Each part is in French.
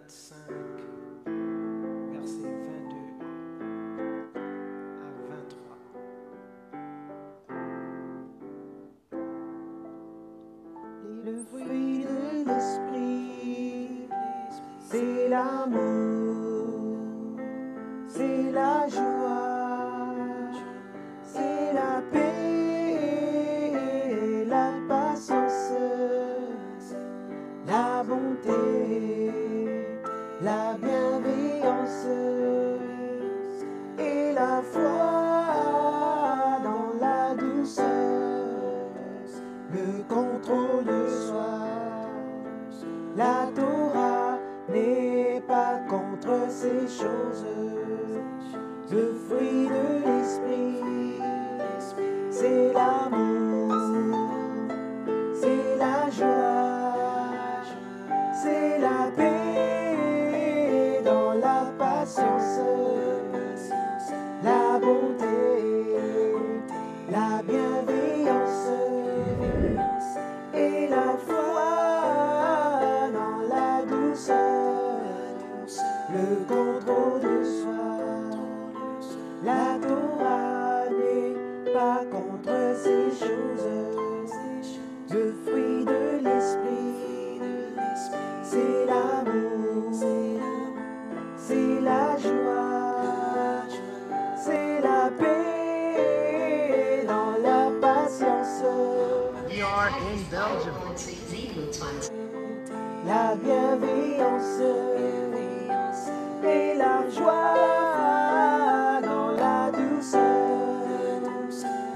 25, versets 22 à 23. Le fruit de l'esprit, c'est l'amour, c'est la joie, c'est la paix, la patience, la bonté, la bienveillance et la foi dans la douceur, le contrôle de soi. La Torah n'est pas contre ces choses. Le fruit de l'esprit, c'est l'amour, c'est la joie, c'est la paix dans la patience, la bonté, la bienveillance et la foi dans la douceur, le contrôle de soi. La Torah n'est pas contre ces choses. Le fruit de l'esprit, c'est l'amour, c'est la joie, c'est la paix dans la patience. We are in Belgium. La bienveillance et la joie dans la douceur,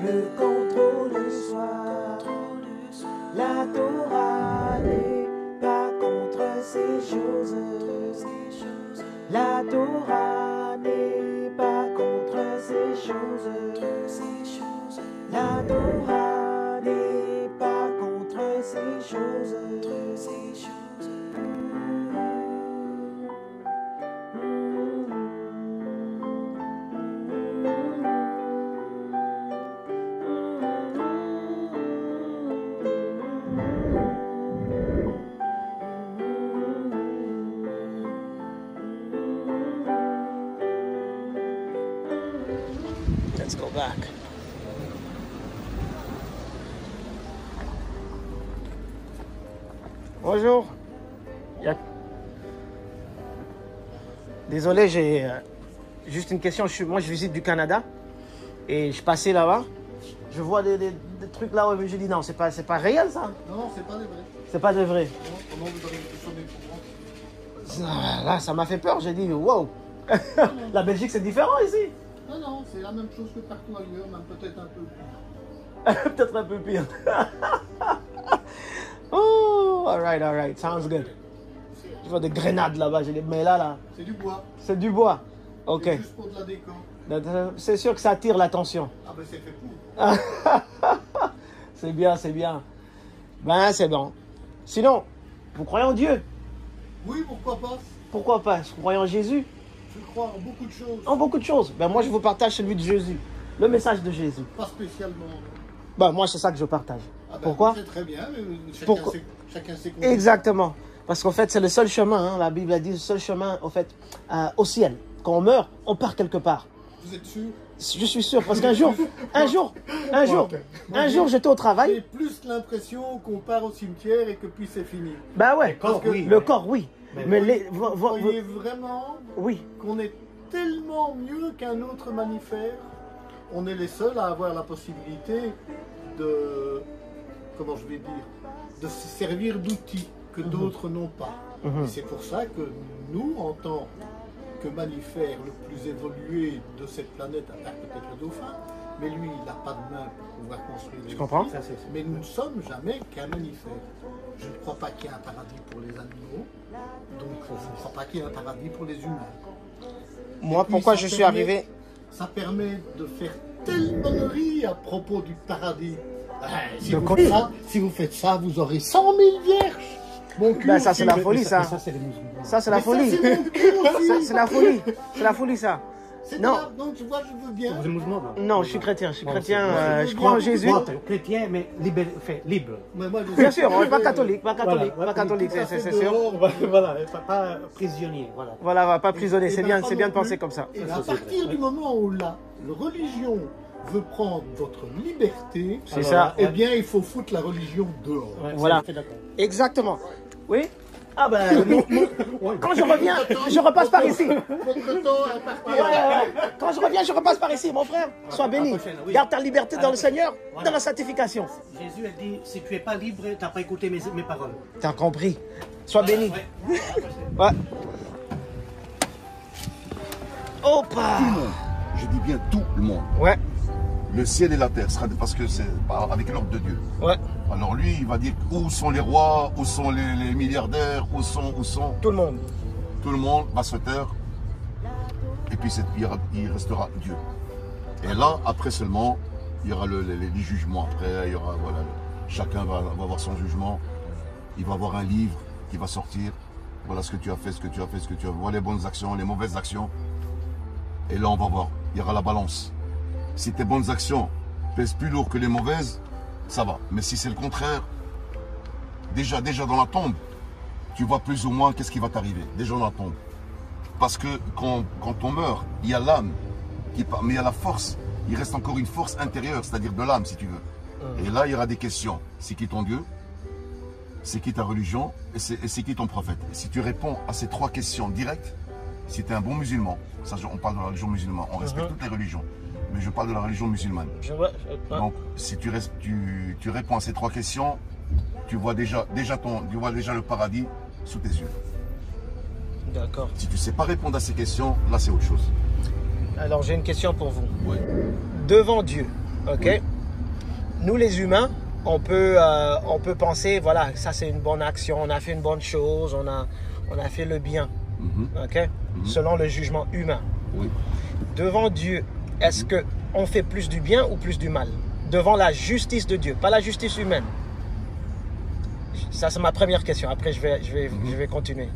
le contrôle de soi. La Torah n'est pas contre ces choses. La Torah n'est pas contre ces choses. La Torah n'est pas contre ces choses. Let's go back. Bonjour. Désolé, j'ai juste une question. Moi, je visite du Canada et je passais là-bas. Je vois des trucs là où je dis non, c'est pas réel ça. Non, c'est pas des vrais. C'est pas de vrai. Non, comment vous avez sonné pour moi? Là, ça m'a fait peur. J'ai dit wow. La Belgique, c'est différent ici. Non, non, c'est la même chose que partout ailleurs, même peut-être un peu plus. Peut-être un peu pire. Oh, all right, sounds good. Je vois des grenades là-bas, j'ai dit, mais là, C'est du bois. c'est du bois. Ok. C'est juste pour de la déco. C'est sûr que ça attire l'attention. Ah ben c'est fait pour. C'est bien, c'est bien. Ben, c'est bon. Sinon, vous croyez en Dieu? Oui, pourquoi pas? Pourquoi pas? Vous croyez en Jésus? Je crois en beaucoup de choses. En beaucoup de choses. Ben, moi, je vous partage celui de Jésus. Le message de Jésus. Pas spécialement. Ben, moi, c'est ça que je partage. Ah ben, Pourquoi? c'est très bien, mais Pourquoi? chacun ses convictions. Exactement. Parce qu'en fait, c'est le seul chemin. Hein, la Bible a dit le seul chemin, en fait, au ciel. Quand on meurt, on part quelque part. Vous êtes sûr? Je suis sûr, parce qu'un jour, j'étais au J'ai travail. plus l'impression qu'on part au cimetière et que puis c'est fini. Bah ouais, corps, oui. le corps, oui. Mais Vous croyez vraiment oui. qu'on est tellement mieux qu'un autre mammifère? On est les seuls à avoir la possibilité de, comment je vais dire, de se servir d'outils que d'autres n'ont pas. Et c'est pour ça que nous, en tant que mammifères le plus évolué de cette planète, à part peut-être le dauphin, mais lui, il n'a pas de main pour pouvoir construire les Je comprends. outils. Mais nous ne sommes jamais qu'un mammifère. Je ne crois pas qu'il y ait un paradis pour les animaux, donc je ne crois pas qu'il y ait un paradis pour les humains. Moi, puis, pourquoi ça je suis permet- arrivé? Ça permet de faire telle connerie à propos du paradis. Si vous faites ça, vous aurez 100 000 vierges. Mon cul, Ben, ça, c'est la folie, ça. Ça, c'est les musulmans. Ça, c'est la Mais ça, folie. c'est mon cul aussi. C'est la folie. C'est la folie, ça. C'est Non. là, donc je vois, je veux bien. Vous êtes musulman, là? Non, je suis chrétien. Je suis Bon, chrétien. c'est- Je crois en Jésus. Bon, chrétien, mais libre. Mais moi, je- Bien sûr, on n'est pas catholique. Pas catholique. Voilà, Pas catholique, tout à c'est fait sûr. dehors. Voilà, pas prisonnier, voilà. Voilà, pas prisonnier. C'est Et bien, ben, c'est bien de pas non penser plus. comme ça. Et Ça, à c'est partir vrai. du moment où la religion veut prendre votre liberté, C'est ça. eh bien, il faut foutre la religion dehors. Ouais, Voilà. c'est d'accord. Exactement. Oui. Ah ben, quand je reviens, je repasse par ici. Votre temps est parti. Ouais. Quand je reviens, je repasse par ici, mon frère. Sois béni. la prochaine, oui. Garde ta liberté dans le Seigneur, Voilà. dans la sanctification. Jésus a dit, si tu n'es pas libre, tu n'as pas écouté mes paroles. T'as compris. Sois béni. Ouais. Ouais. Opa. Tout le monde, je dis bien tout le monde. Ouais, Le ciel et la terre sera parce que c'est avec l'ordre de Dieu. ouais. Alors lui, il va dire où sont les rois, où sont les milliardaires, où sont Tout le monde. tout le monde va se taire. Et puis il restera Dieu. Et là, après seulement, il y aura les jugements. Après, il y aura voilà, chacun va avoir son jugement. Il va avoir un livre qui va sortir. Voilà ce que tu as fait, ce que tu as fait, ce que tu as fait. Voilà les bonnes actions, les mauvaises actions. Et là, on va voir. Il y aura la balance. Si tes bonnes actions pèsent plus lourd que les mauvaises, ça va. Mais si c'est le contraire, déjà dans la tombe, tu vois plus ou moins qu'est-ce qui va t'arriver. Déjà dans la tombe. Parce que quand on meurt, il y a l'âme qui part, mais il y a la force. Il reste encore une force intérieure, c'est-à-dire de l'âme, si tu veux. Et là, il y aura des questions. C'est qui ton Dieu? C'est qui ta religion? Et c'est qui ton prophète? Et si tu réponds à ces trois questions directes, si tu es un bon musulman, ça, on parle de la religion musulmane, on respecte toutes les religions, mais je parle de la religion musulmane. Donc, si tu réponds à ces trois questions, tu vois déjà le paradis sous tes yeux. D'accord. Si tu ne sais pas répondre à ces questions, là c'est autre chose. Alors j'ai une question pour vous. Oui. Devant Dieu, ok? Oui. Nous les humains, on peut penser, voilà, ça c'est une bonne action, on a fait une bonne chose, on a fait le bien, Mhm. ok? Selon le jugement humain. Oui. Devant Dieu, est-ce que on fait plus du bien ou plus du mal? Devant la justice de Dieu, pas la justice humaine. Ça c'est ma première question. Après je vais continuer.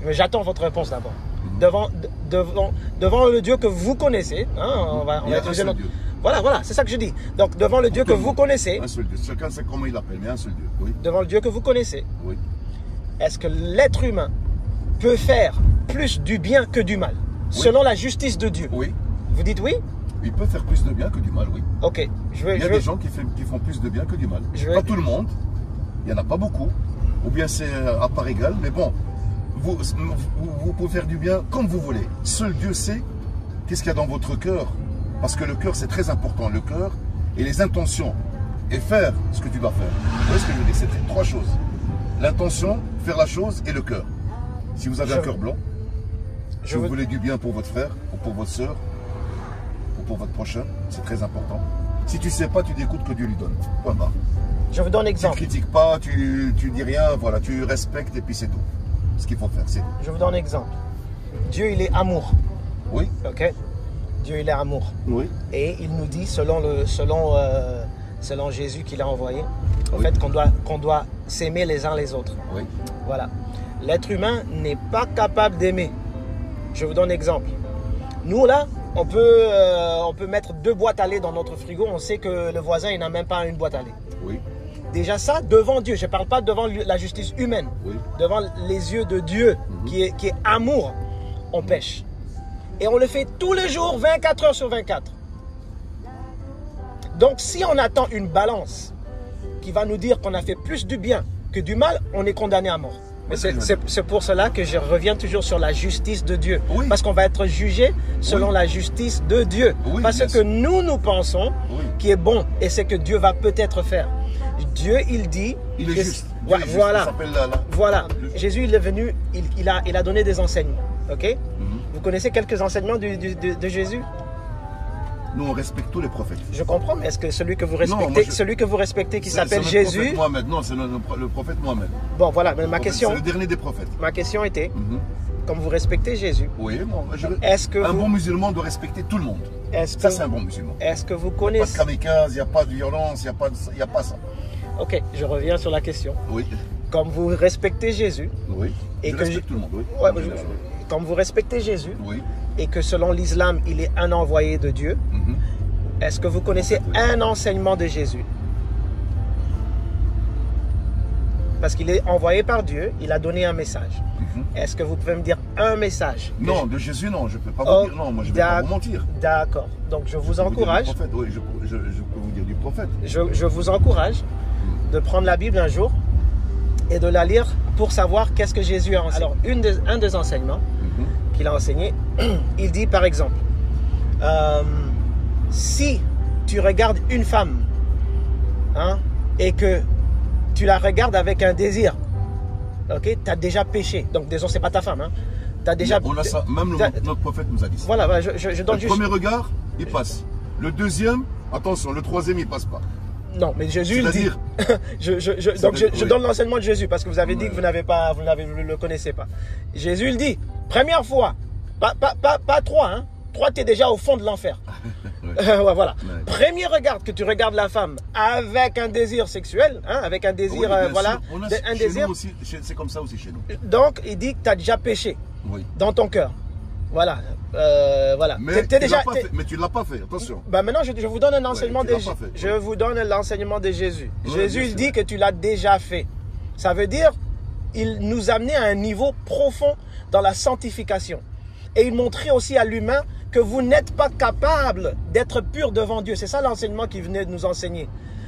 Mais j'attends votre réponse d'abord. Devant le Dieu que vous connaissez, hein, on va Il y a un utiliser seul notre... Dieu. Voilà, c'est ça que je dis. Donc devant le Dieu que vous connaissez, Un seul Dieu. Chacun sait comment il l'appelle, mais un seul Dieu. Oui. devant le Dieu que vous connaissez, Oui. est-ce que l'être humain peut faire plus du bien que du mal, selon la justice de Dieu? Oui. Vous dites oui? Il peut faire plus de bien que du mal, oui. Ok, Il y a des gens qui font plus de bien que du mal. Pas tout le monde. Il n'y en a pas beaucoup. Ou bien c'est à part égale. Mais bon, vous pouvez faire du bien comme vous voulez. Seul Dieu sait qu'est-ce qu'il y a dans votre cœur. Parce que le cœur, c'est très important. Le cœur et les intentions. Et faire ce que tu dois faire. Vous voyez ce que je veux dire? C'est trois choses. L'intention, faire la chose et le cœur. Si vous avez un cœur blanc, si vous voulez du bien pour votre frère ou pour votre soeur ou pour votre prochain, c'est très important. Si tu ne sais pas, tu n'écoutes que Dieu lui donne. Point barre. Je vous donne Tu ne exemple. critiques pas, tu dis rien, voilà, tu respectes et puis c'est tout. Ce qu'il faut faire, c'est tout. Je vous donne exemple. Dieu, il est amour. Oui, Ok? Dieu, il est amour. oui, Et il nous dit, selon Jésus qu'il a envoyé, au Oui. fait qu'on doit s'aimer les uns les autres. oui, Voilà. L'être humain n'est pas capable d'aimer. Je vous donne un exemple. Nous, là, on peut mettre 2 boîtes à lait dans notre frigo. On sait que le voisin, il n'a même pas une boîte à lait. oui, Déjà ça, devant Dieu. Je ne parle pas devant la justice humaine. oui. Devant les yeux de Dieu, qui est amour, on pêche. Et on le fait tous les jours, 24 heures sur 24. Donc, si on attend une balance qui va nous dire qu'on a fait plus du bien que du mal, on est condamné à mort. Mais c'est pour cela que je reviens toujours sur la justice de Dieu. Oui. Parce qu'on va être jugé selon Oui. la justice de Dieu. Oui, Parce bien que sûr. nous pensons Oui. qui est bon et c'est que Dieu va peut-être faire. Dieu, il dit... Il est que- juste. Dieu est juste. Voilà. Il s'appelle Voilà, le- Jésus il est venu, il a donné des enseignements, ok? Vous connaissez quelques enseignements de Jésus? Nous, on respecte tous les prophètes. Je comprends, mais est-ce que celui que vous respectez, qui C'est s'appelle notre Jésus... prophète Mohamed. Non, c'est le prophète Mohamed. Bon voilà, mais C'est le dernier des prophètes. ma question était, Mhm. comme vous respectez Jésus, Oui, bon, est-ce que un vous... bon musulman doit respecter tout le monde. Est-ce Ça, que, c'est un bon musulman. est-ce que vous Pas de connaissez... kamikaze, il n'y a pas de violence, il n'y a pas ça. Ok, je reviens sur la question. Oui, Comme vous respectez Jésus, oui. Et Je que respecte tout le monde, oui. ouais, En général. comme vous respectez Jésus, Oui, et que selon l'islam, il est un envoyé de Dieu, est-ce que vous connaissez un enseignement de Jésus? Parce qu'il est envoyé par Dieu, il a donné un message. Est-ce que vous pouvez me dire un message? Non, de Jésus, non, je ne peux pas vous dire. Non, moi, je ne vais pas vous mentir. D'accord. Donc, je vous encourage. Oui, je peux vous dire du prophète. Je vous encourage de prendre la Bible un jour et de la lire pour savoir qu'est-ce que Jésus a enseigné. Alors, un des enseignements qu'il a enseigné, il dit par exemple, si tu regardes une femme hein, et que tu la regardes avec un désir, ok, tu as déjà péché. Donc, disons, ce n'est pas ta femme. Hein. As déjà... On a ça, même notre prophète nous a dit ça. Voilà, je donne le premier regard, il passe. Le deuxième, attention, le troisième, il ne passe pas. Non, mais Jésus le dit. Donc je donne l'enseignement de Jésus parce que vous avez dit que vous ne le connaissez pas. Jésus le dit. Première fois, pas trois, hein. Trois, tu es déjà au fond de l'enfer. Voilà. Ouais. Premier regard que tu regardes la femme avec un désir sexuel, hein, avec un désir, voilà, un désir. C'est comme ça aussi chez nous. Donc, il dit que tu as déjà péché dans ton cœur. Voilà. Voilà. Mais, mais tu ne l'as pas fait, attention. Bah maintenant, je vous donne un enseignement de Jésus. Je vous donne l'enseignement de Jésus. Jésus il dit que tu l'as déjà fait. Ça veut dire, il nous amenait à un niveau profond dans la sanctification. Et il montrait aussi à l'humain que vous n'êtes pas capable d'être pur devant Dieu. C'est ça l'enseignement qu'il venait de nous enseigner.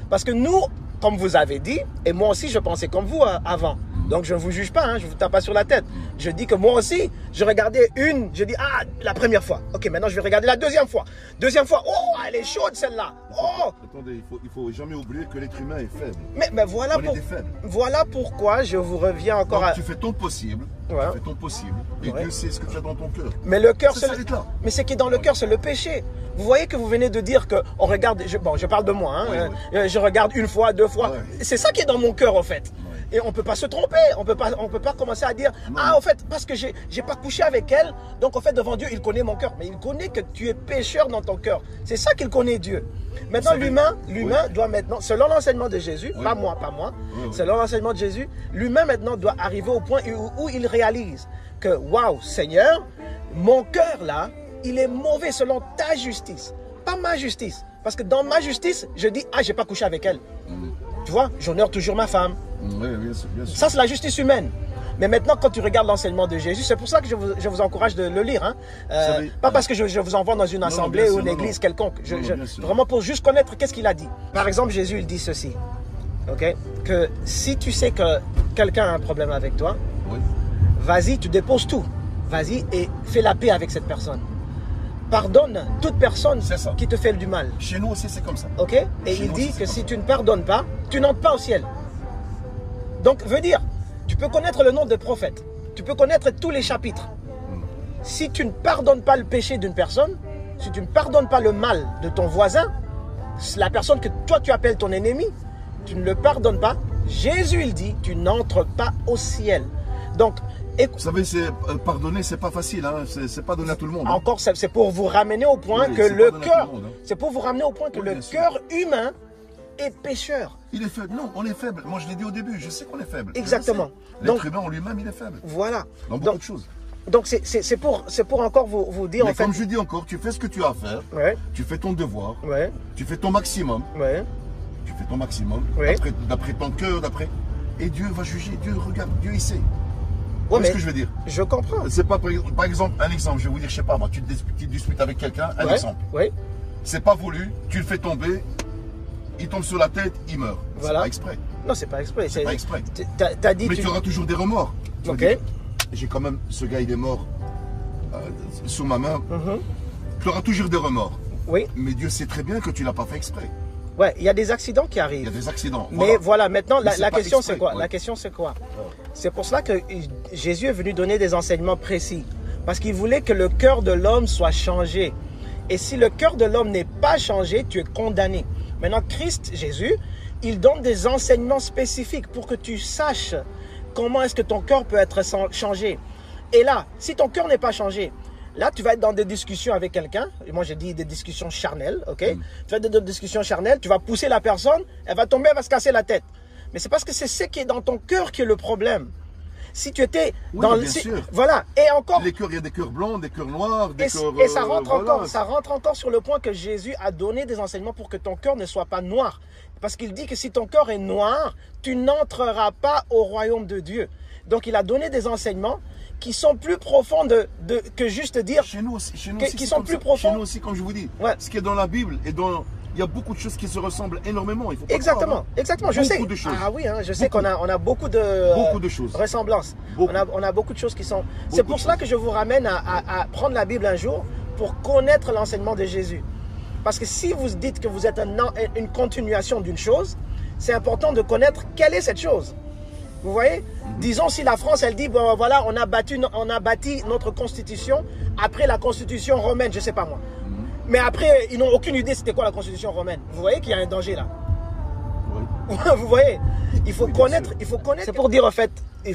Parce que nous, comme vous avez dit, et moi aussi je pensais comme vous avant. Donc je ne vous juge pas, hein, je ne vous tape pas sur la tête. Je dis que moi aussi, je regardais je dis, ah, la première fois. Ok, maintenant je vais regarder la deuxième fois. Deuxième fois, oh, elle est chaude celle-là. Oh. Attendez, il faut jamais oublier que l'être humain est faible. Mais voilà pourquoi je vous reviens encore. Donc, tu fais ton possible. Tu fais ton possible. Et Dieu sait ce que tu as dans ton cœur. Mais le cœur, mais ce qui est dans le cœur, c'est le péché. Vous voyez que vous venez de dire qu'on regarde, je parle de moi, hein, je regarde une fois, deux fois. C'est ça qui est dans mon cœur en fait. Et on ne peut pas se tromper, on peut pas commencer à dire ah en fait parce que j'ai pas couché avec elle, donc en fait devant Dieu il connaît mon cœur, mais il connaît que tu es pécheur dans ton cœur. C'est ça qu'il connaît Dieu. Maintenant l'humain doit maintenant, selon l'enseignement de Jésus, pas moi, selon l'enseignement de Jésus, l'humain maintenant doit arriver au point où il réalise que waouh Seigneur, mon cœur là, il est mauvais selon ta justice, pas ma justice, parce que dans ma justice je dis ah j'ai pas couché avec elle. Tu vois, j'honore toujours ma femme. Oui, bien sûr. Ça, c'est la justice humaine. Mais maintenant, quand tu regardes l'enseignement de Jésus, c'est pour ça que je vous encourage de le lire. Hein. Pas parce que je vous envoie dans une assemblée ou une église quelconque. Vraiment pour juste connaître qu'est-ce qu'il a dit. Par exemple, Jésus, il dit ceci. Okay? Que si tu sais que quelqu'un a un problème avec toi, vas-y, tu déposes tout. Vas-y et fais la paix avec cette personne. Pardonne toute personne qui te fait du mal. Chez nous aussi, c'est comme ça. Ok? Et il dit que si tu ne pardonnes pas, tu n'entres pas au ciel. Donc, veut dire, tu peux connaître le nom des prophètes. Tu peux connaître tous les chapitres. Si tu ne pardonnes pas le péché d'une personne, si tu ne pardonnes pas le mal de ton voisin, la personne que toi tu appelles ton ennemi, tu ne le pardonnes pas, Jésus il dit, tu n'entres pas au ciel. Donc, vous savez, pardonner, c'est pas facile, hein. C'est pas donné à tout le monde. Hein. Encore, c'est pour vous ramener au point que le cœur, c'est pour vous ramener au point que le cœur humain est pécheur. Il est faible. Non, on est faible. Moi, je l'ai dit au début, je sais qu'on est faible. Exactement. L'être humain en lui-même, il est faible. Voilà. Dans beaucoup de choses. Donc, c'est pour encore vous dire, mais en fait. Comme je dis encore, tu fais ce que tu as à faire. Tu fais ton devoir. Tu fais ton maximum. Tu fais ton maximum. D'après ton cœur, et Dieu va juger. Dieu regarde. Dieu, il sait. C'est ce que je veux dire. Je comprends. C'est pas, par exemple, un exemple, je vais vous dire, je sais pas, moi, tu te disputes avec quelqu'un, un exemple. C'est pas voulu, tu le fais tomber, il tombe sur la tête, il meurt. Voilà. C'est pas exprès. Non, c'est pas exprès. C'est pas exprès. Mais tu auras toujours des remords. J'ai quand même, ce gars, il est mort sous ma main. Tu auras toujours des remords. Oui. Mais Dieu sait très bien que tu l'as pas fait exprès. Ouais, il y a des accidents qui arrivent. Il y a des accidents. Mais voilà, maintenant, la question c'est quoi? La question c'est quoi? C'est pour cela que Jésus est venu donner des enseignements précis. Parce qu'il voulait que le cœur de l'homme soit changé. Et si le cœur de l'homme n'est pas changé, tu es condamné. Maintenant, Christ, Jésus, il donne des enseignements spécifiques pour que tu saches comment est-ce que ton cœur peut être changé. Et là, si ton cœur n'est pas changé, là, tu vas être dans des discussions avec quelqu'un. Moi, j'ai dit des discussions charnelles, ok? Tu vas être dans des discussions charnelles, tu vas pousser la personne, elle va tomber, elle va se casser la tête. Mais c'est parce que c'est ce qui est dans ton cœur qui est le problème. Si tu étais Oui, dans bien sûr. voilà, et encore, Les cœurs, il y a des cœurs blancs, des cœurs noirs, des et, cœurs... et ça rentre voilà. encore, ça rentre encore sur le point que Jésus a donné des enseignements pour que ton cœur ne soit pas noir. Parce qu'il dit que si ton cœur est noir, tu n'entreras pas au royaume de Dieu. Donc il a donné des enseignements qui sont plus profonds que juste dire... Chez nous aussi, qui c'est sont comme plus ça. profonds. Chez nous aussi, comme je vous dis, Ouais. ce qui est dans la Bible et dans... Il y a beaucoup de choses qui se ressemblent énormément. Il faut pas Exactement, croire, hein. exactement. Je Beaucoup sais. de choses. Ah oui, hein, je sais Beaucoup. qu'on a beaucoup de, Beaucoup de choses. ressemblances. Beaucoup. On a beaucoup de choses qui sont... C'est pour de cela choses. que je vous ramène à prendre la Bible un jour pour connaître l'enseignement de Jésus. Parce que si vous dites que vous êtes une continuation d'une chose, c'est important de connaître quelle est cette chose. Vous voyez? Disons si la France, elle dit, bon voilà, on a bâti notre constitution après la constitution romaine, je ne sais pas moi. Mais après, ils n'ont aucune idée c'était quoi la constitution romaine. Vous voyez qu'il y a un danger là. Oui. Vous voyez, il faut Oui, bien connaître, sûr. il faut connaître. C'est pour dire en fait,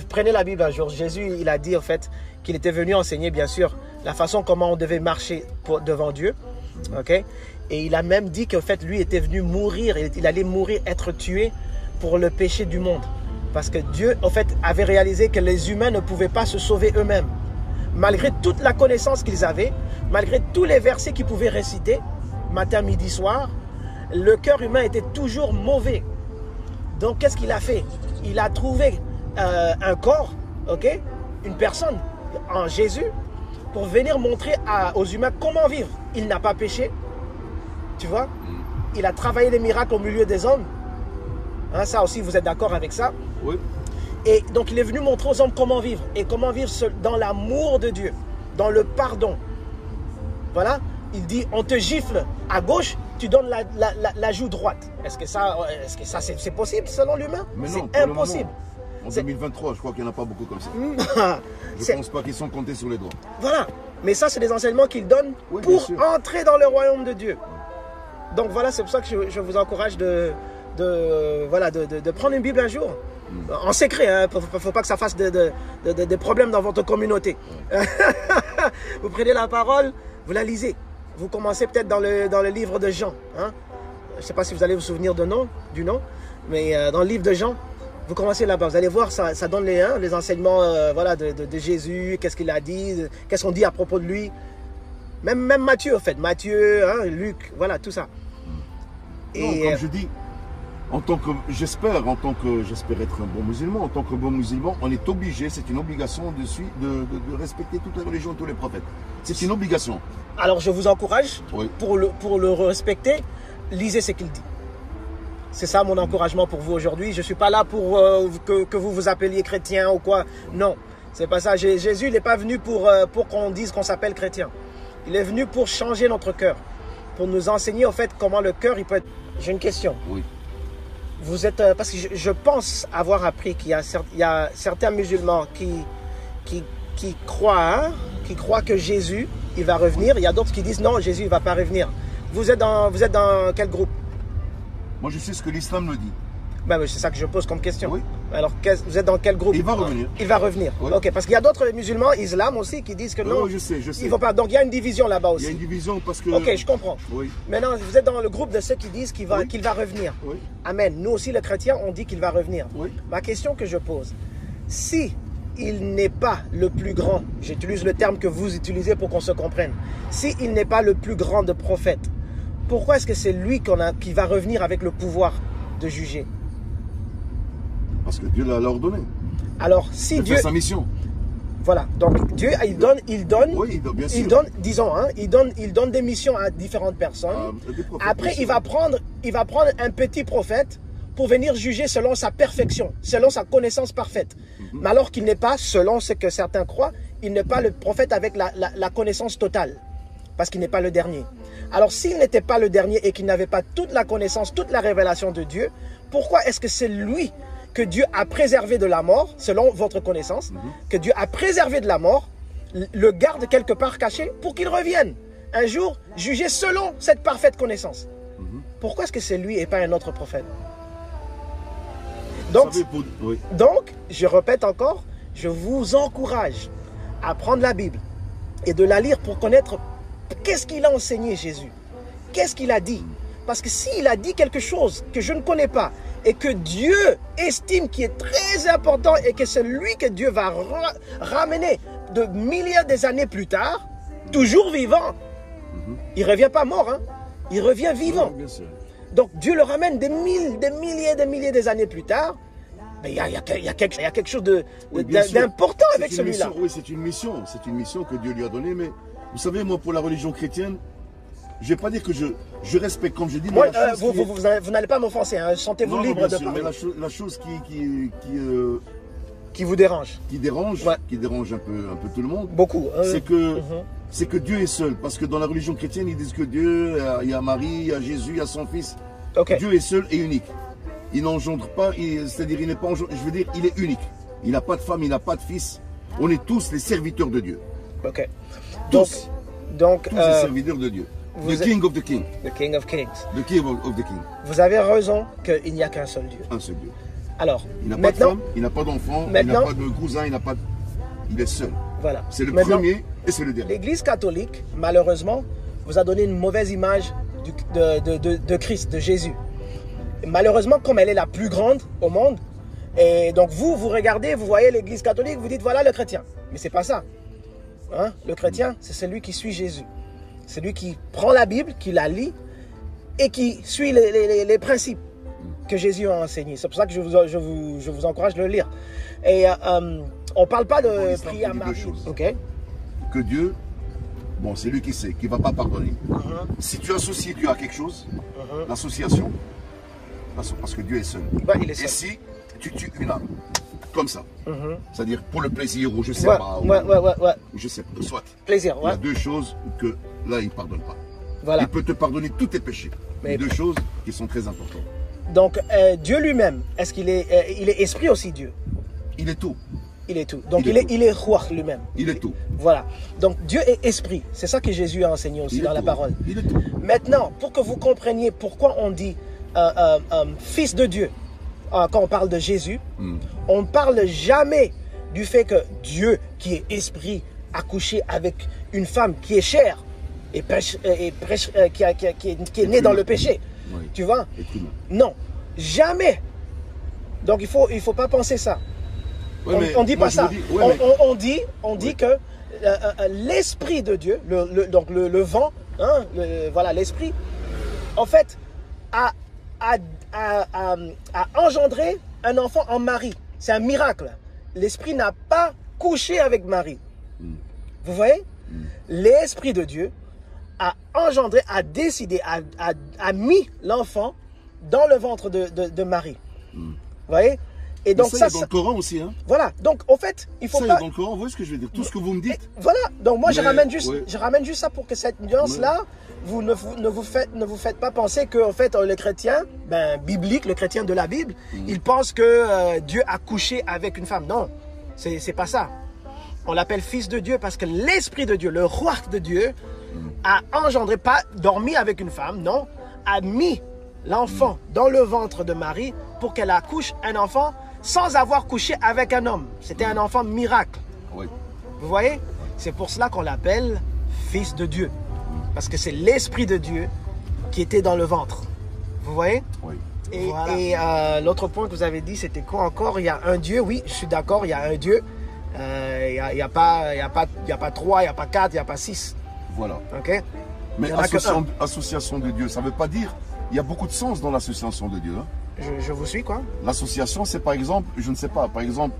prenez la Bible un jour. Jésus, il a dit en fait qu'il était venu enseigner bien sûr la façon comment on devait marcher devant Dieu, ok. Et il a même dit qu'en fait lui était venu mourir, il allait mourir, être tué pour le péché du monde, parce que Dieu en fait avait réalisé que les humains ne pouvaient pas se sauver eux-mêmes, malgré toute la connaissance qu'ils avaient, malgré tous les versets qu'ils pouvaient réciter matin, midi, soir. Le cœur humain était toujours mauvais. Donc, qu'est-ce qu'il a fait? Il a trouvé un corps, ok, une personne, en Jésus, pour venir montrer aux humains comment vivre. Il n'a pas péché, tu vois. Il a travaillé les miracles au milieu des hommes. Hein, ça aussi, vous êtes d'accord avec ça? Oui. Et donc, il est venu montrer aux hommes comment vivre. Et comment vivre dans l'amour de Dieu, dans le pardon. Voilà. Il dit, on te gifle à gauche, tu donnes la joue droite. Est-ce que ça c'est possible selon l'humain? Mais non, C'est pour le impossible. moment, en C'est- 2023, je crois qu'il n'y en a pas beaucoup comme ça. Je C'est- ne pense pas qu'ils sont comptés sur les doigts. Voilà. Mais ça, c'est des enseignements qu'il donne Oui, bien pour sûr. entrer dans le royaume de Dieu. Donc voilà, c'est pour ça que je vous encourage de prendre une Bible un jour. En secret, hein. Faut pas que ça fasse des problèmes dans votre communauté. Vous prenez la parole, vous la lisez. Vous commencez peut-être dans le livre de Jean. Hein. Je ne sais pas si vous allez vous souvenir du nom, mais dans le livre de Jean, vous commencez là-bas. Vous allez voir, ça donne les enseignements voilà, de Jésus, qu'est-ce qu'il a dit, qu'est-ce qu'on dit à propos de lui. Même Matthieu, en fait. Matthieu, hein, Luc, voilà, tout ça. Non, comme je dis, j'espère être un bon musulman. En tant que bon musulman, on est obligé, c'est une obligation de respecter toutes les religions, tous les prophètes. C'est une obligation. Alors je vous encourage, Oui. pour le respecter, lisez ce qu'il dit. C'est ça mon encouragement pour vous aujourd'hui. Je ne suis pas là pour que vous vous appeliez chrétien ou quoi. Non, c'est pas ça. Jésus, il n'est pas venu pour qu'on dise qu'on s'appelle chrétien. Il est venu pour changer notre cœur, pour nous enseigner en fait comment le cœur il peut être. J'ai une question. Oui. Vous êtes parce que je pense avoir appris qu'il y a certains musulmans qui croient que Jésus il va revenir. Il y a d'autres qui disent non, Jésus il va pas revenir. Vous êtes dans quel groupe? Moi, je sais ce que l'islam me dit. Ben, c'est ça que je pose comme question. Oui. Alors, vous êtes dans quel groupe? Il va revenir. Il va revenir. Oui. Ok, parce qu'il y a d'autres musulmans, islam aussi, qui disent que non. Oui, je sais. Ils vont pas. Donc, il y a une division là-bas Il y a aussi. une division parce que... Ok, je comprends. Oui. Maintenant, vous êtes dans le groupe de ceux qui disent qu'il va revenir. Oui. Amen. Nous aussi, les chrétiens, on dit qu'il va revenir. Oui. Ma question que je pose, si il n'est pas le plus grand, j'utilise le terme que vous utilisez pour qu'on se comprenne, si il n'est pas le plus grand de prophètes, pourquoi est-ce que c'est lui qui va revenir avec le pouvoir de juger? Parce que Dieu l'a ordonné. Alors, si Il Dieu... fait sa mission. Voilà, donc Dieu, il donne, Oui, il donne, bien sûr. disons, hein, il donne des missions à différentes personnes. Des prophètes, Après, bien il va prendre un petit prophète pour venir juger selon sa perfection, selon sa connaissance parfaite. Mais alors qu'il n'est pas, selon ce que certains croient, il n'est pas le prophète avec la connaissance totale, parce qu'il n'est pas le dernier. Alors, s'il n'était pas le dernier et qu'il n'avait pas toute la connaissance, toute la révélation de Dieu, pourquoi est-ce que c'est lui que Dieu a préservé de la mort, selon votre connaissance, que Dieu a préservé de la mort, le garde quelque part caché pour qu'il revienne un jour juger selon cette parfaite connaissance? Pourquoi est-ce que c'est lui et pas un autre prophète? Donc, Oui. donc, je répète encore, je vous encourage à prendre la Bible et de la lire pour connaître qu'est-ce qu'il a enseigné Jésus, qu'est-ce qu'il a dit. Parce que s'il a dit quelque chose que je ne connais pas et que Dieu estime qui est très important et que c'est lui que Dieu va ramener de milliers d'années plus tard, toujours vivant. Il ne revient pas mort, hein? Il revient vivant. Oui, bien sûr. Donc Dieu le ramène des milliers d'années plus tard. Mais il y a quelque chose d'important avec celui-là. Oui, c'est une mission que Dieu lui a donnée. Mais vous savez, moi, pour la religion chrétienne, je ne vais pas dire que je respecte, comme je dis. Moi, vous n'allez pas m'offenser, hein. Sentez-vous libre de parler. Mais la chose qui vous dérange. Qui dérange un peu tout le monde. Beaucoup. C'est que Dieu est seul. Parce que dans la religion chrétienne, ils disent que Dieu, il y a Marie, il y a Jésus, il y a son Fils. Okay. Dieu est seul et unique. Il n'engendre pas, c'est-à-dire il n'est pas, je veux dire, il est unique. Il n'a pas de femme, il n'a pas de fils. On est tous les serviteurs de Dieu. Ok. Tous. Donc, tous les serviteurs de Dieu. The King of the King. The King of Kings. The King of the King. Vous avez raison qu'il n'y a qu'un seul Dieu. Un seul Dieu. Alors, il n'a pas de femme, il n'a pas d'enfant, il n'a pas de cousin, il est seul. Voilà. C'est le premier et c'est le dernier. L'Église catholique, malheureusement, vous a donné une mauvaise image de Christ, de Jésus. Malheureusement, comme elle est la plus grande au monde, et donc vous regardez, vous voyez l'Église catholique, vous dites voilà le chrétien. Mais c'est pas ça. Hein? Le chrétien, c'est celui qui suit Jésus. C'est lui qui prend la Bible, qui la lit et qui suit les principes que Jésus a enseignés. C'est pour ça que je vous encourage de le lire. Et on ne parle pas de prier à Marie. Okay. Que Dieu, bon, c'est lui qui sait, qui ne va pas pardonner. Si tu associes Dieu à quelque chose, l'association, parce que Dieu est seul. Ouais, il est seul. Et si tu tues une âme, comme ça, c'est-à-dire pour le plaisir ou je sais pas, je sais pas, soit. Plaisir, il y a deux choses que là, il ne pardonne pas. Voilà. Il peut te pardonner tous tes péchés. Mais deux choses qui sont très importantes. Donc, Dieu lui-même, est-ce qu'il est, il est esprit aussi, Dieu? Il est tout. Il est tout. Donc, il est Ruach lui-même. Il est tout. Voilà. Donc, Dieu est esprit. C'est ça que Jésus a enseigné aussi dans la parole. Il est tout. Maintenant, pour que vous compreniez pourquoi on dit fils de Dieu, quand on parle de Jésus, on ne parle jamais du fait que Dieu, qui est esprit, a couché avec une femme qui est chair et qui est née dans le péché. Oui. Tu vois? Non, jamais. Donc, il faut pas penser ça. Oui, on dit pas ça. On dit que l'esprit de Dieu, donc le vent, hein, voilà, l'esprit, en fait, a engendré un enfant en Marie. C'est un miracle. L'esprit n'a pas couché avec Marie. Vous voyez? L'esprit de Dieu a engendré, a décidé, a mis l'enfant dans le ventre de Marie. Vous voyez? Et donc ça, il y a dans le Coran aussi. Hein. Voilà. Donc, en fait, il faut ça, pas... il y a dans le Coran, vous voyez ce que je veux dire? Tout ce que vous me dites. Voilà. Donc, moi, je ramène juste ça pour que cette nuance-là, vous ne vous faites pas penser que, en fait, le chrétien, biblique, le chrétien de la Bible, il pense que Dieu a couché avec une femme. Non, c'est pas ça. On l'appelle fils de Dieu parce que l'esprit de Dieu, le roi de Dieu, a engendré, pas dormi avec une femme, non, a mis l'enfant dans le ventre de Marie pour qu'elle accouche un enfant sans avoir couché avec un homme. C'était un enfant miracle. Oui. Vous voyez? C'est pour cela qu'on l'appelle fils de Dieu. Parce que c'est l'esprit de Dieu qui était dans le ventre. Vous voyez? Oui. Et, voilà. L'autre point que vous avez dit, c'était quoi encore? Il y a un Dieu, oui, je suis d'accord, il y a un Dieu. Il n'y a pas 3, il n'y a pas 4, il n'y a pas 6. Voilà. Ok? Mais association de Dieu, ça ne veut pas dire... Il y a beaucoup de sens dans l'association de Dieu. Hein. Je vous suis, quoi. L'association, c'est par exemple, je ne sais pas, par exemple,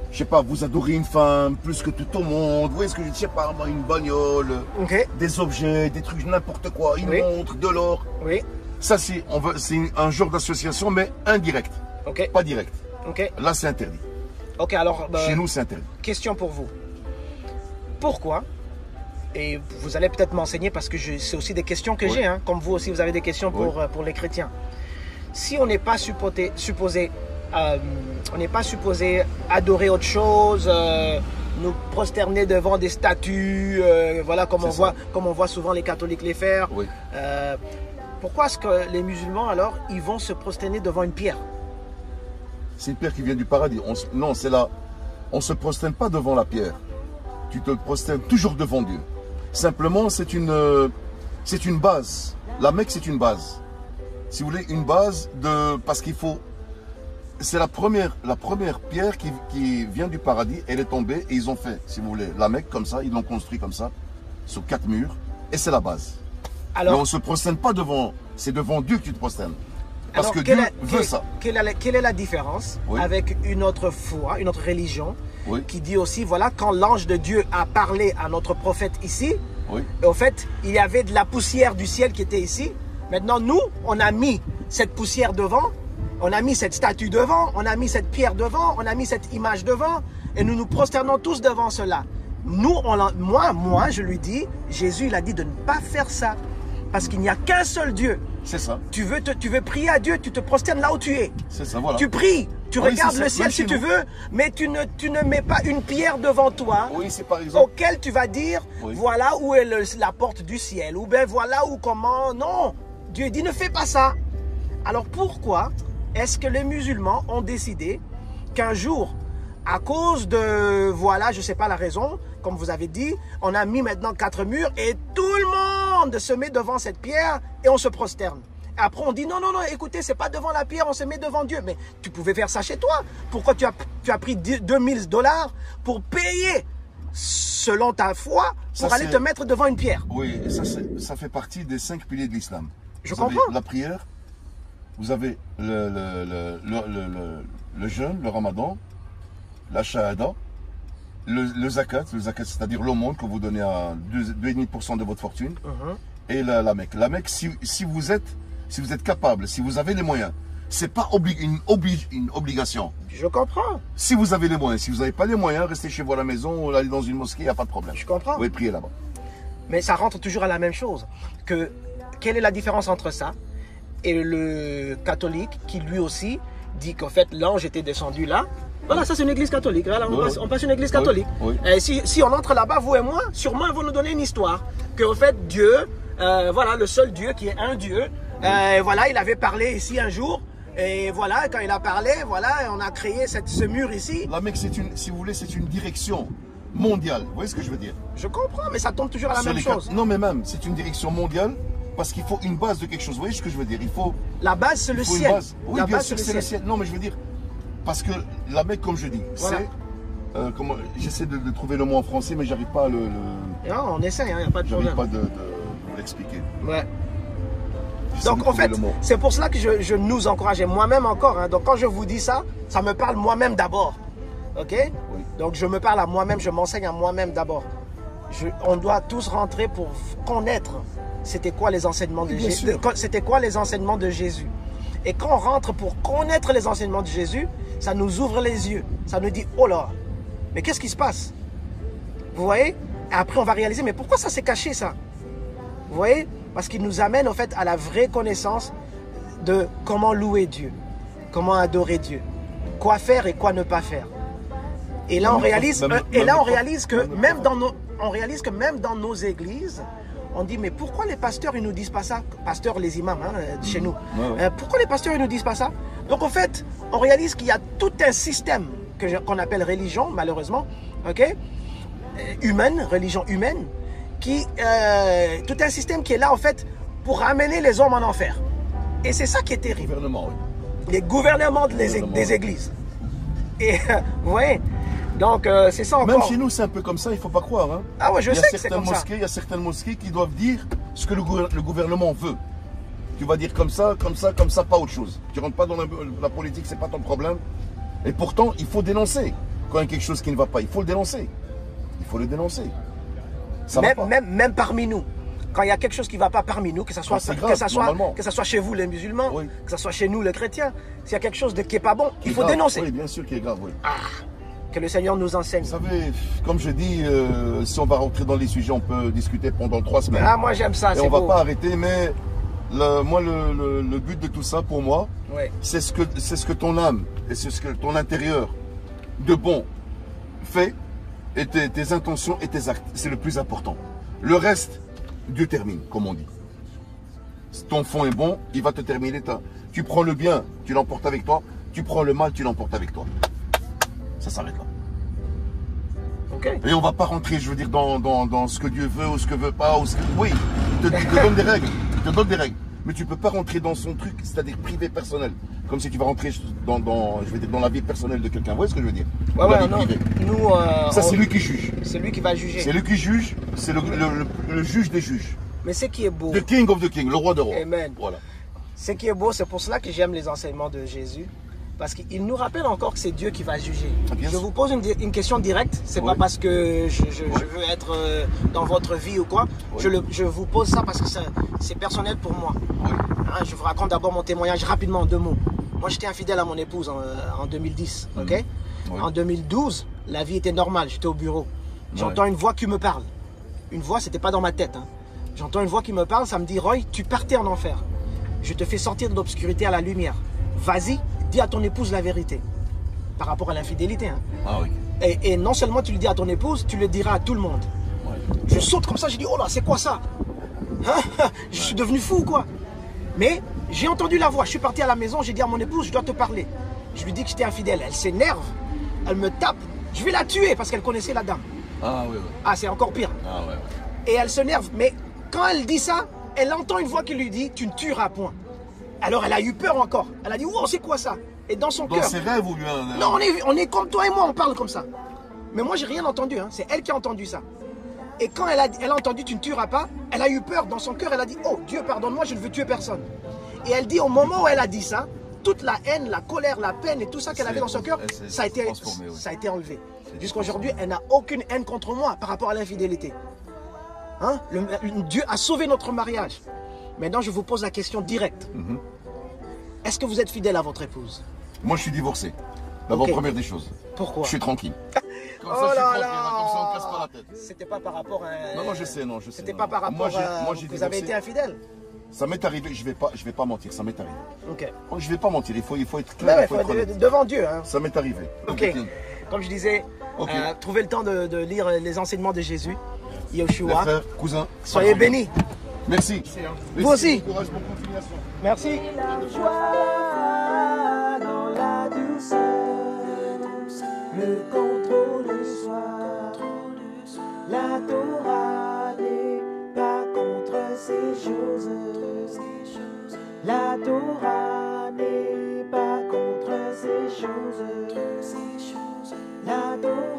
je sais pas, vous adorez une femme plus que tout au monde, vous voyez ce que je sais pas, une bagnole, des objets, des trucs, n'importe quoi, une montre, de l'or. Oui. Ça, c'est un genre d'association, mais indirect. Pas direct. Là, c'est interdit. Ok, alors... Chez nous, c'est interdit. Question pour vous. Pourquoi? Et vous allez peut-être m'enseigner parce que c'est aussi des questions que j'ai, hein, comme vous aussi, vous avez des questions pour les chrétiens. Si on n'est pas supposé adorer autre chose, nous prosterner devant des statues, voilà, comme on voit souvent les catholiques les faire. Oui. Pourquoi est-ce que les musulmans, alors, ils vont se prosterner devant une pierre? C'est une pierre qui vient du paradis. Non, c'est là. On ne se prosterne pas devant la pierre. Tu te prosternes toujours devant Dieu. Simplement, c'est une base. La Mecque, c'est une base. si vous voulez, une base de... Parce qu'il faut... C'est la première pierre qui vient du paradis, elle est tombée et ils ont fait, si vous voulez, la Mecque comme ça, ils l'ont construit comme ça, sur 4 murs, et c'est la base. Alors, mais on ne se prosterne pas devant, c'est devant Dieu que tu te prosternes. Parce alors, que Dieu veut ça. Quelle est la différence avec une autre foi, une autre religion, qui dit aussi, voilà, quand l'ange de Dieu a parlé à notre prophète ici, et au fait, il y avait de la poussière du ciel qui était ici. Maintenant, nous, on a mis cette poussière devant, on a mis cette statue devant, on a mis cette pierre devant, on a mis cette image devant, et nous nous prosternons tous devant cela. Nous, moi, je lui dis, Jésus, il a dit de ne pas faire ça, parce qu'il n'y a qu'un seul Dieu. C'est ça. Tu veux prier à Dieu, tu te prosternes là où tu es. C'est ça, voilà. Tu pries, tu regardes le ciel si tu veux, mais tu ne mets pas une pierre devant toi, c'est par exemple... auquel tu vas dire, voilà où est la porte du ciel, ou bien voilà où comment. Non, Dieu dit ne fais pas ça. Alors pourquoi est-ce que les musulmans ont décidé qu'un jour, à cause de, voilà, je ne sais pas la raison, comme vous avez dit, on a mis maintenant 4 murs et tout le monde se met devant cette pierre et on se prosterne. Et après on dit non, écoutez, c'est pas devant la pierre, on se met devant Dieu. Mais tu pouvais faire ça chez toi. Pourquoi tu as pris 2000 $ pour payer selon ta foi pour aller te mettre devant une pierre? Oui, ça fait partie des 5 piliers de l'islam. Je comprends. La prière, vous avez le jeûne, le ramadan, la shahada, le zakat, c'est-à-dire l'aumône que vous donnez à 2,5% de votre fortune, et la Mecque. La Mecque, si vous êtes capable, si vous avez les moyens, c'est pas une obligation. Je comprends. Si vous avez les moyens, si vous n'avez pas les moyens, restez chez vous à la maison, ou allez dans une mosquée, il n'y a pas de problème. Je comprends. Vous pouvez prier là-bas. Mais ça rentre toujours à la même chose. Quelle est la différence entre ça et le catholique qui lui aussi dit qu'en fait l'ange était descendu là? Voilà, ça c'est une église catholique. Voilà, on passe une église catholique. Et si on entre là-bas, vous et moi, sûrement ils vont nous donner une histoire. Qu'en fait Dieu, voilà, le seul Dieu qui est un Dieu, voilà, il avait parlé ici un jour. Et voilà, quand il a parlé, voilà, on a créé ce mur ici. La Mecque, si vous voulez, c'est une direction mondiale. Vous voyez ce que je veux dire? Je comprends, mais ça tombe toujours à la même chose. Non, mais même, c'est une direction mondiale parce qu'il faut une base de quelque chose. Vous voyez ce que je veux dire? La base, c'est le ciel. Oui, bien sûr, c'est le ciel. Non, mais je veux dire, parce que la Mecque, comme je dis, c'est... j'essaie de trouver le mot en français, mais j'arrive pas à le... Non, on essaie, il n'y a pas de problème. J'arrive pas de l'expliquer. Ouais. Donc en fait, c'est pour cela que je nous encourage, et moi-même encore. Hein. Donc quand je vous dis ça, ça me parle moi-même d'abord. Ok? Oui. Donc je me parle à moi-même, je m'enseigne à moi-même d'abord. On doit tous rentrer pour connaître c'était quoi les enseignements de Jésus. C'était quoi les enseignements de Jésus. Et quand on rentre pour connaître les enseignements de Jésus, ça nous ouvre les yeux. Ça nous dit, oh là, mais qu'est-ce qui se passe? Vous voyez? Et après on va réaliser, mais pourquoi ça s'est caché ça? Vous voyez? Parce qu'il nous amène en fait à la vraie connaissance de comment louer Dieu, comment adorer Dieu, quoi faire et quoi ne pas faire. Et là on réalise, que même dans nos églises, on dit mais pourquoi les pasteurs ils nous disent pas ça? Pasteurs, les imams chez nous. Pourquoi les pasteurs ils nous disent pas ça? Donc en fait, on réalise qu'il y a tout un système qu'on appelle religion, malheureusement, ok, religion humaine. Tout un système qui est là en fait pour ramener les hommes en enfer. Et c'est ça qui est terrible. Les gouvernements des églises. Et vous voyez, donc c'est ça encore. Même chez nous c'est un peu comme ça, il ne faut pas croire. Hein. Ah ouais, je sais que c'est comme ça. Il y a certaines mosquées qui doivent dire ce que le gouvernement veut. Tu vas dire comme ça, pas autre chose. Tu ne rentres pas dans la politique, c'est pas ton problème. Et pourtant, il faut dénoncer. Quand il y a quelque chose qui ne va pas, il faut le dénoncer. Il faut le dénoncer. Même parmi nous, quand il y a quelque chose qui ne va pas parmi nous, que ce soit chez vous les musulmans, que ce soit chez nous les chrétiens, s'il y a quelque chose qui n'est pas bon, il faut dénoncer. Oui, bien sûr qu'il est grave, oui. Que le Seigneur nous enseigne. Vous savez, comme je dis, si on va rentrer dans les sujets, on peut discuter pendant 3 semaines. Ah, moi j'aime ça, et on ne va pas arrêter, mais le but de tout ça, pour moi, c'est ce que ton âme et c'est ce que ton intérieur de bon fait. Et tes intentions et tes actes, c'est le plus important. Le reste, Dieu termine, comme on dit. Si ton fond est bon, il va te terminer. Tu prends le bien, tu l'emportes avec toi. Tu prends le mal, tu l'emportes avec toi. Ça s'arrête là. Okay. Et on ne va pas rentrer, je veux dire, dans ce que Dieu veut ou ce que veut pas. Oui, il te donne des règles. Il te donne des règles. mais tu peux pas rentrer dans son truc, c'est-à-dire privé personnel. Comme si tu vas rentrer je vais dire, dans la vie personnelle de quelqu'un. Vous voyez ce que je veux dire? Ouais, La ouais, vie non. privée. Nous, Ça, c'est lui qui juge. c'est lui qui va juger. C'est lui qui juge, c'est le juge des juges. Mais ce qui est beau, The king of the king, le roi de rois. Amen. Voilà. ce qui est beau, c'est pour cela que j'aime les enseignements de Jésus. Parce qu'il nous rappelle encore que c'est Dieu qui va juger. Bien Je sûr. vous pose une question directe. C'est Oui. pas parce que je veux être dans votre vie ou quoi. Oui. Je vous pose ça parce que c'est personnel pour moi. Oui. Hein, je vous raconte d'abord mon témoignage rapidement en 2 mots. Moi, j'étais infidèle à mon épouse en 2010. Ok. Oui. En 2012, la vie était normale. J'étais au bureau. J'entends une voix qui me parle. Une voix, c'était pas dans ma tête. Hein. J'entends une voix qui me parle. Ça me dit, Roy, tu partais en enfer. Je te fais sortir de l'obscurité à la lumière. Vas-y, dis à ton épouse la vérité. Par rapport à l'infidélité. Hein. Ah oui. Et non seulement tu le dis à ton épouse, tu le diras à tout le monde. Ouais. Je saute comme ça, je dis, oh là, c'est quoi ça? Hein? Je suis devenu fou ou quoi? Mais j'ai entendu la voix, je suis parti à la maison, j'ai dit à mon épouse, je dois te parler. Je lui dis que j'étais infidèle, elle s'énerve, elle me tape, je vais la tuer parce qu'elle connaissait la dame. Ah oui, oui. Ah, c'est encore pire. Ah ouais, ouais. Et elle s'énerve, mais quand elle dit ça, elle entend une voix qui lui dit, tu ne tueras point. Alors elle a eu peur encore, elle a dit, wow, c'est quoi ça? Et dans son Dans cœur... ses rêves ou bien. Non, on est comme toi et moi, on parle comme ça. Mais moi, j'ai rien entendu, hein. C'est elle qui a entendu ça. Et quand elle a entendu tu ne tueras pas, elle a eu peur dans son cœur, elle a dit, oh Dieu, pardonne-moi, je ne veux tuer personne. Et elle dit, au moment où elle a dit ça, toute la haine, la colère, la peine et tout ça qu'elle avait dans son cœur, ça a été enlevé. Jusqu'à aujourd'hui, elle n'a aucune haine contre moi par rapport à l'infidélité. Hein? Dieu a sauvé notre mariage. Maintenant, je vous pose la question directe. Est-ce que vous êtes fidèle à votre épouse? Moi, je suis divorcé. D'abord, Ok. première des choses. Pourquoi? Je suis tranquille. Comme Oh ça, je suis là tranquille, là. hein, comme ça, on ne casse pas la tête. C'était pas par rapport à... Non, non, je sais, non, je sais. C'était non. pas par rapport moi, à... j'ai Vous avez divorcé. été infidèle? Ça m'est arrivé, je vais pas mentir, ça m'est arrivé. Ok. Oh, je vais pas mentir, il faut être Mais clair, ouais, il faut être honnête. devant Dieu. Hein. Ça m'est arrivé. Ok. Comme je disais, Ok. trouvez le temps de lire les enseignements de Jésus. Les Yeshua. frères, cousins, Soyez bénis. Merci. Vous aussi. Bon courage, bonne continuation. Merci. La joie dans la douceur, le contrôle de soi. La Torah n'est pas contre ces choses. La Torah n'est pas contre ces choses. La Torah